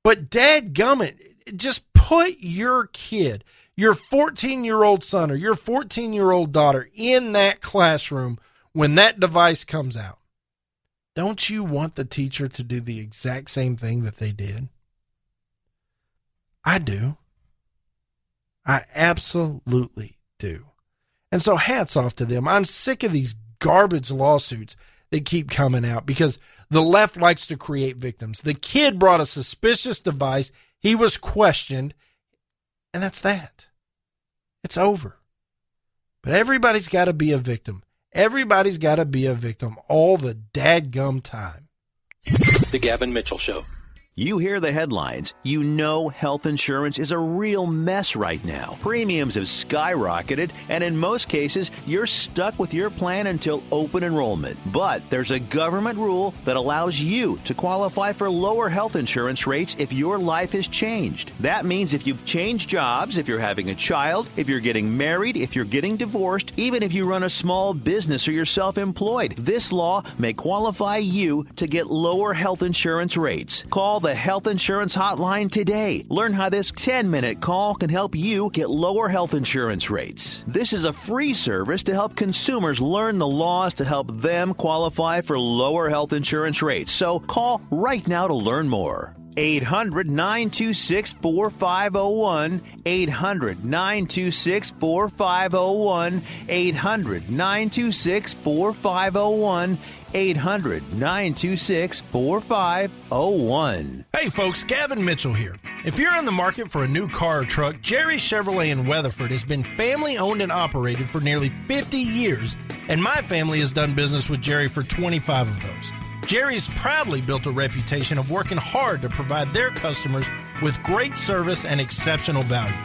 But dadgummit, just put your kid, your 14-year-old son or your 14-year-old daughter in that classroom when that device comes out. Don't you want the teacher to do the exact same thing that they did? I do. I absolutely do. And so hats off to them. I'm sick of these garbage lawsuits that keep coming out because the left likes to create victims. The kid brought a suspicious device. He was questioned. And that's that. It's over. But everybody's got to be a victim. Everybody's got to be a victim all the dadgum time. The Gavin Mitchell Show. You hear the headlines. You know health insurance is a real mess right now. Premiums have skyrocketed, and in most cases, you're stuck with your plan until open enrollment. But there's a government rule that allows you to qualify for lower health insurance rates if your life has changed. That means if you've changed jobs, if you're having a child, if you're getting married, if you're getting divorced, even if you run a small business or you're self-employed, this law may qualify you to get lower health insurance rates. Call the Health Insurance Hotline today. Learn how this 10-minute call can help you get lower health insurance rates. This is a free service to help consumers learn the laws to help them qualify for lower health insurance rates. So call right now to learn more. 800-926-4501, 800-926-4501, 800-926-4501, 800-926-4501. Hey folks, Gavin Mitchell here. If you're in the market for a new car or truck, Jerry Chevrolet in Weatherford has been family owned and operated for nearly 50 years, and my family has done business with Jerry for 25 of those. Jerry's proudly built a reputation of working hard to provide their customers with great service and exceptional value.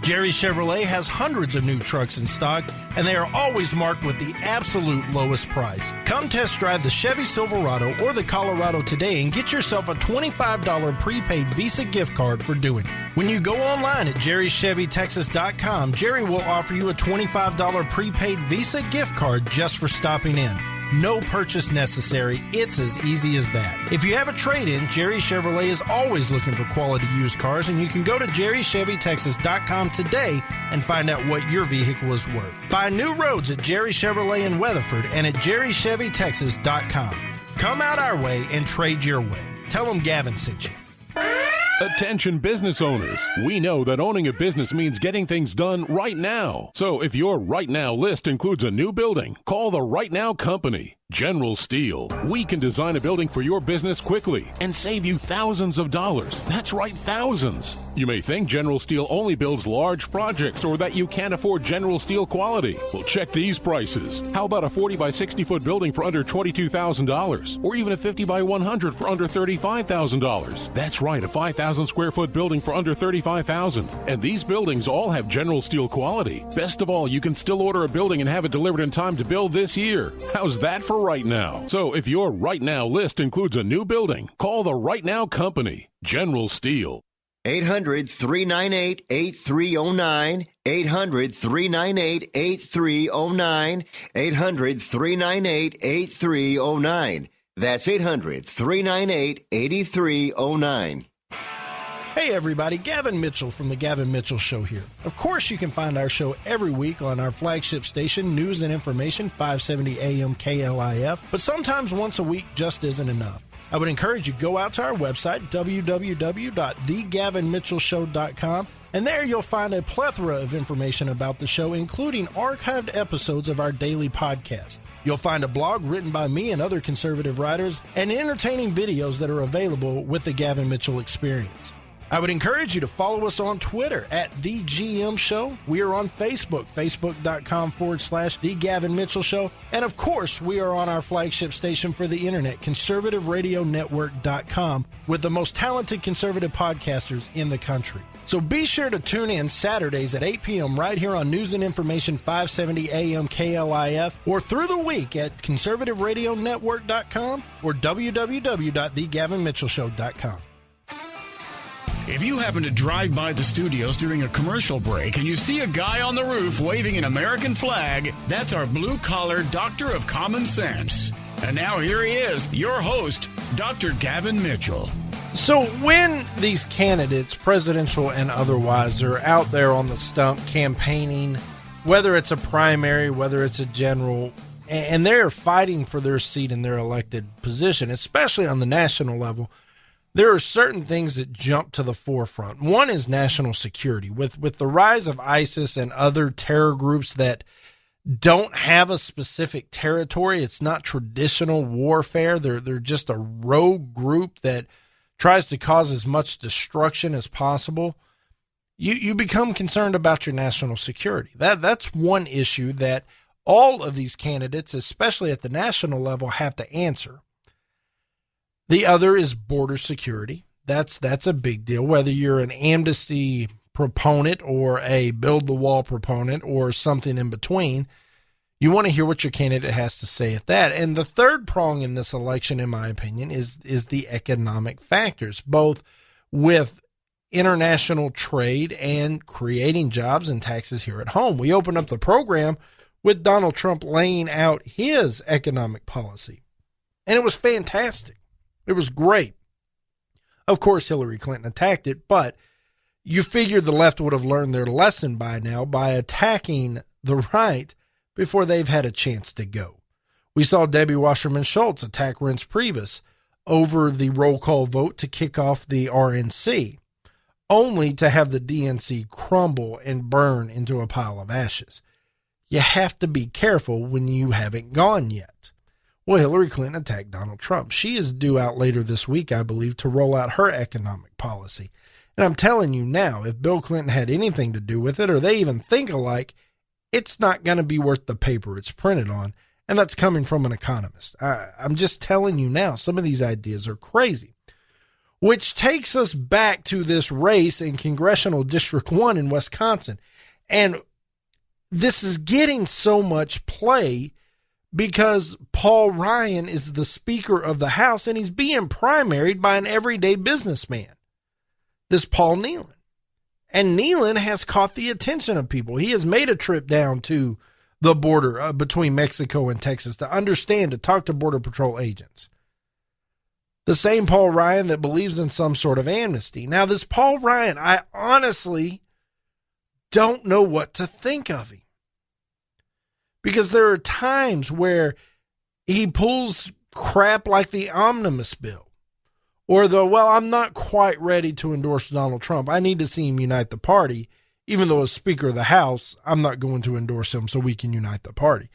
Jerry Chevrolet has hundreds of new trucks in stock, and they are always marked with the absolute lowest price. Come test drive the Chevy Silverado or the Colorado today and get yourself a $25 prepaid Visa gift card for doing it. When you go online at jerrychevytexas.com, Jerry will offer you a $25 prepaid Visa gift card just for stopping in. No purchase necessary. It's as easy as that. If you have a trade-in, Jerry Chevrolet is always looking for quality used cars, and you can go to jerrychevytexas.com today and find out what your vehicle is worth. Find new roads at Jerry Chevrolet in Weatherford and at jerrychevytexas.com. Come out our way and trade your way. Tell them Gavin sent you. Attention business owners. We know that owning a business means getting things done right now. So if your right now list includes a new building, call the Right Now Company. General Steel. We can design a building for your business quickly and save you thousands of dollars. That's right, thousands. You may think General Steel only builds large projects or that you can't afford General Steel quality. Well, check these prices. How about a 40 by 60 foot building for under $22,000? Or even a 50 by 100 for under $35,000? That's right, a 5,000 square foot building for under $35,000. And these buildings all have General Steel quality. Best of all, you can still order a building and have it delivered in time to build this year. How's that for right now? So if your right now list includes a new building, call the Right Now Company, General Steel. 800-398-8309, 800-398-8309, 800-398-8309. That's 800-398-8309. Hey everybody, Gavin Mitchell from The Gavin Mitchell Show here. Of course you can find our show every week on our flagship station, News and Information, 570 AM KLIF, but sometimes once a week just isn't enough. I would encourage you to go out to our website, www.thegavinmitchellshow.com, and there you'll find a plethora of information about the show, including archived episodes of our daily podcast. You'll find a blog written by me and other conservative writers, and entertaining videos that are available with the Gavin Mitchell Experience. I would encourage you to follow us on Twitter at The GM Show. We are on Facebook, facebook.com/The Gavin Mitchell Show. And of course, we are on our flagship station for the internet, conservativeradionetwork.com, with the most talented conservative podcasters in the country. So be sure to tune in Saturdays at 8 p.m. right here on News and Information 570 AM KLIF, or through the week at conservativeradionetwork.com or www.thegavinmitchellshow.com. If you happen to drive by the studios during a commercial break and you see a guy on the roof waving an American flag, that's our blue-collar doctor of common sense. And now here he is, your host, Dr. Gavin Mitchell. So when these candidates, presidential and otherwise, are out there on the stump campaigning, whether it's a primary, whether it's a general, and they're fighting for their seat in their elected position, especially on the national level, there are certain things that jump to the forefront. One is national security. With the rise of ISIS and other terror groups that don't have a specific territory, it's not traditional warfare. They're just a rogue group that tries to cause as much destruction as possible. You become concerned about your national security. That's one issue that all of these candidates, especially at the national level, have to answer. The other is border security. That's a big deal, whether you're an amnesty proponent or a build the wall proponent or something in between. You want to hear what your candidate has to say at that. And the third prong in this election, in my opinion, is the economic factors, both with international trade and creating jobs and taxes here at home. We opened up the program with Donald Trump laying out his economic policy, and it was fantastic. It was great. Of course, Hillary Clinton attacked it, but you figure the left would have learned their lesson by now by attacking the right before they've had a chance to go. We saw Debbie Wasserman Schultz attack Reince Priebus over the roll call vote to kick off the RNC, only to have the DNC crumble and burn into a pile of ashes. You have to be careful when you haven't gone yet. Well, Hillary Clinton attacked Donald Trump. She is due out later this week, I believe, to roll out her economic policy. And I'm telling you now, if Bill Clinton had anything to do with it, or they even think alike, it's not going to be worth the paper it's printed on. And that's coming from an economist. I'm just telling you now, some of these ideas are crazy. which takes us back to this race in Congressional District 1 in Wisconsin. And this is getting so much play because Paul Ryan is the Speaker of the House, and he's being primaried by an everyday businessman, this Paul Nealon. And Nealon has caught the attention of people. He has made a trip down to the border between Mexico and Texas to understand, to talk to Border Patrol agents. The same Paul Ryan that believes in some sort of amnesty. Now, this Paul Ryan, I honestly don't know what to think of him. Because there are times where he pulls crap like the omnibus bill. Or I'm not quite ready to endorse Donald Trump. I need to see him unite the party. Even though as Speaker of the House, I'm not going to endorse him so we can unite the party.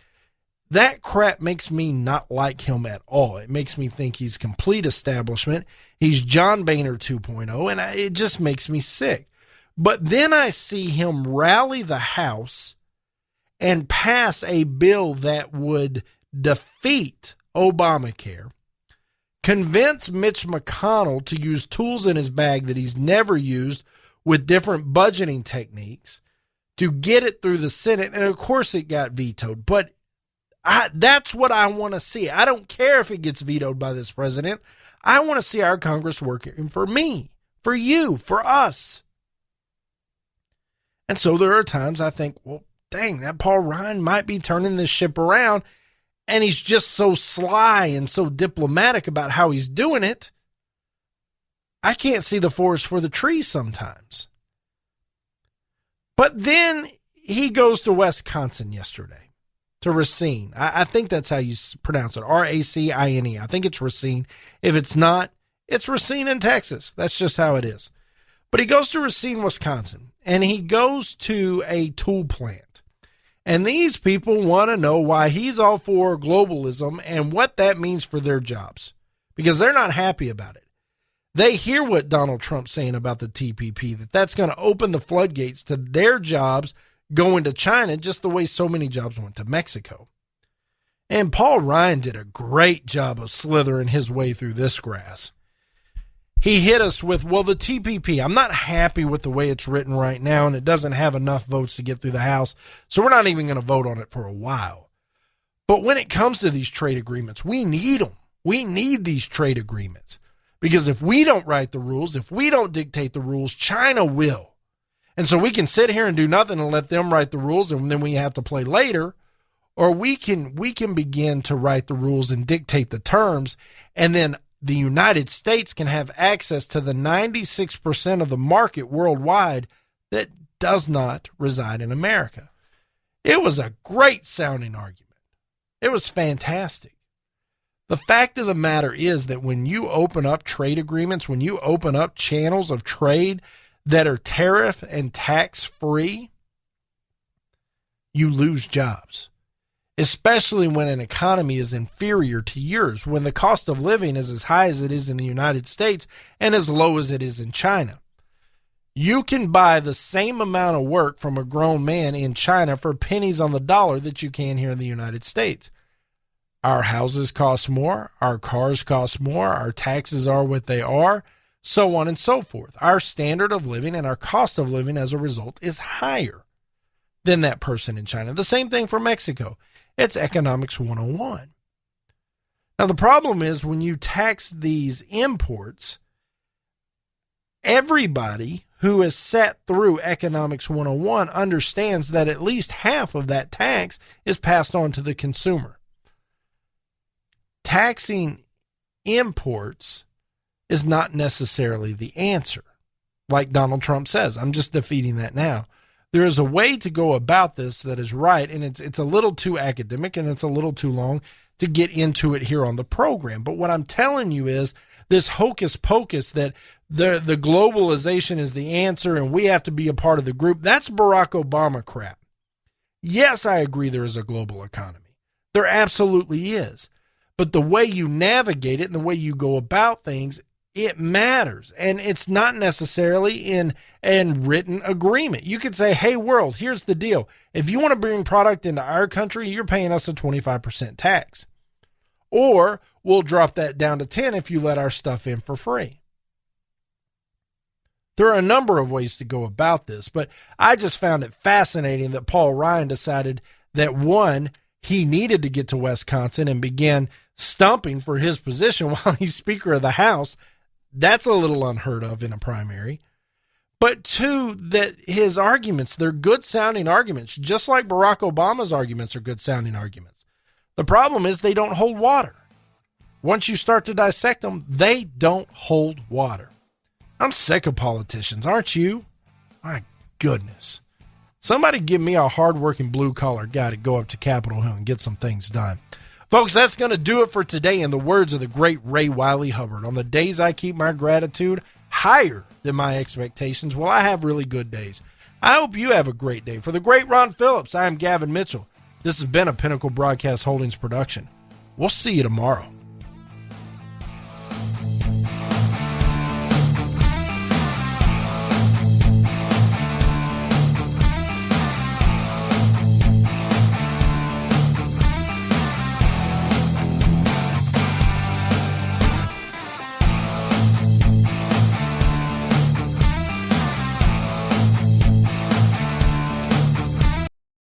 That crap makes me not like him at all. It makes me think he's complete establishment. He's John Boehner 2.0, and it just makes me sick. But then I see him rally the House and pass a bill that would defeat Obamacare, convince Mitch McConnell to use tools in his bag that he's never used with different budgeting techniques to get it through the Senate. And of course it got vetoed, but that's what I want to see. I don't care if it gets vetoed by this president. I want to see our Congress working for me, for you, for us. And so there are times I think, well, dang, that Paul Ryan might be turning this ship around. And he's just so sly and so diplomatic about how he's doing it. I can't see the forest for the trees sometimes. But then he goes to Wisconsin yesterday, to Racine. I think that's how you pronounce it, Racine. I think it's Racine. If it's not, it's Racine in Texas. That's just how it is. But he goes to Racine, Wisconsin, and he goes to a tool plant. And these people want to know why he's all for globalism and what that means for their jobs, because they're not happy about it. They hear what Donald Trump's saying about the TPP, that's going to open the floodgates to their jobs going to China, just the way so many jobs went to Mexico. And Paul Ryan did a great job of slithering his way through this grass. He hit us with, the TPP, I'm not happy with the way it's written right now, and it doesn't have enough votes to get through the House, so we're not even going to vote on it for a while. But when it comes to these trade agreements, we need them. We need these trade agreements. Because if we don't write the rules, if we don't dictate the rules, China will. And so we can sit here and do nothing and let them write the rules, and then we have to play later. Or we can begin to write the rules and dictate the terms, and then the United States can have access to the 96% of the market worldwide that does not reside in America. It was a great sounding argument. It was fantastic. The fact of the matter is that when you open up trade agreements, when you open up channels of trade that are tariff and tax free, you lose jobs. Especially when an economy is inferior to yours, when the cost of living is as high as it is in the United States and as low as it is in China. You can buy the same amount of work from a grown man in China for pennies on the dollar that you can here in the United States. Our houses cost more, our cars cost more, our taxes are what they are, so on and so forth. Our standard of living and our cost of living as a result is higher than that person in China. The same thing for Mexico. It's Economics 101. Now, the problem is when you tax these imports, everybody who has sat through Economics 101 understands that at least half of that tax is passed on to the consumer. Taxing imports is not necessarily the answer. Like Donald Trump says, I'm just defeating that now. There is a way to go about this that is right, and it's a little too academic and it's a little too long to get into it here on the program. But what I'm telling you is this hocus pocus that the globalization is the answer and we have to be a part of the group, that's Barack Obama crap. Yes, I agree there is a global economy. There absolutely is. But the way you navigate it and the way you go about things, it matters. And it's not necessarily in written agreement. You could say, hey, world, here's the deal. If you want to bring product into our country, you're paying us a 25% tax. Or we'll drop that down to 10 if you let our stuff in for free. There are a number of ways to go about this, but I just found it fascinating that Paul Ryan decided that, one, he needed to get to Wisconsin and began stumping for his position while he's Speaker of the House. That's a little unheard of in a primary. But two, that his arguments, they're good-sounding arguments, just like Barack Obama's arguments are good-sounding arguments. The problem is they don't hold water. Once you start to dissect them, they don't hold water. I'm sick of politicians, aren't you? My goodness. Somebody give me a hard-working blue-collar guy to go up to Capitol Hill and get some things done. Folks, that's going to do it for today. In the words of the great Ray Wiley Hubbard, on the days I keep my gratitude higher than my expectations, well, I have really good days. I hope you have a great day. For the great Ron Phillips, I am Gavin Mitchell. This has been a Pinnacle Broadcast Holdings production. We'll see you tomorrow.